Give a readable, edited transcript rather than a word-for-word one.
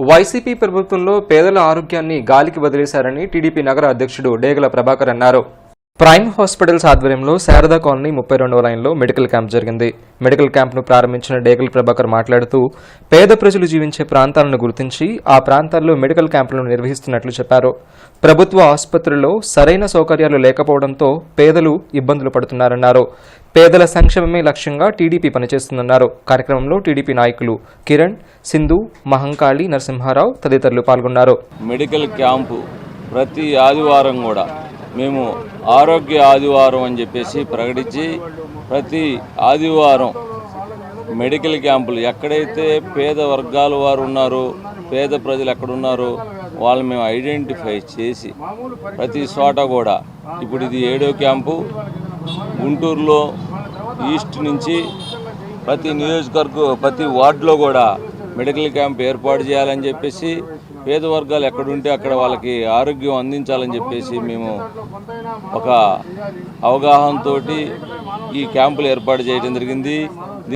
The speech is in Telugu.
వైసీపీ ప్రభుత్వంలో పేదల ఆరోగ్యాన్ని గాలికి వదిలేశారని టీడీపీ నగర అధ్యక్షుడు డేగల ప్రభాకర్ అన్నారు. ప్రైమ్ హాస్పిటల్స్ ఆధ్వర్యంలో శారదా కాలనీ 32వ లైన్లో మెడికల్ క్యాంప్ జరిగింది. మెడికల్ క్యాంప్ను ప్రారంభించిన డేగల ప్రభాకర్ మాట్లాడుతూ పేద ప్రజలు జీవించే ప్రాంతాలను గుర్తించి ఆ ప్రాంతాల్లో మెడికల్ క్యాంపులను నిర్వహిస్తున్నట్లు చెప్పారు. ప్రభుత్వ ఆసుపత్రుల్లో సరైన సౌకర్యాలు లేకపోవడంతో పేదలు ఇబ్బందులు పడుతున్నారన్నారు. పేదల సంక్షేమమే లక్ష్యంగా టీడీపీ పనిచేస్తుందన్నారు. కార్యక్రమంలో టీడీపీ నాయకులు కిరణ్, సింధు, మహంకాళి, నరసింహారావు తదితరులు పాల్గొన్నారు. మెడికల్ క్యాంపు ప్రతి ఆదివారం కూడా మేము ఆరోగ్య ఆదివారం అని చెప్పేసి ప్రకటించి ప్రతి ఆదివారం మెడికల్ క్యాంపులు ఎక్కడైతే పేద వర్గాల వారు ఉన్నారో, పేద ప్రజలు ఎక్కడున్నారో వాళ్ళని మేము ఐడెంటిఫై చేసి ప్రతి చోట కూడా ఇప్పుడు ఇది 7వ క్యాంపు. గుంటూరులో ఈస్ట్ నుంచి ప్రతి నియోజకవర్గం ప్రతి వార్డులో కూడా మెడికల్ క్యాంప్ ఏర్పాటు చేయాలని చెప్పేసి పేద వర్గాలు ఎక్కడుంటే అక్కడ వాళ్ళకి ఆరోగ్యం అందించాలని చెప్పేసి మేము ఒక అవగాహనతో ఈ క్యాంపులు ఏర్పాటు చేయడం జరిగింది.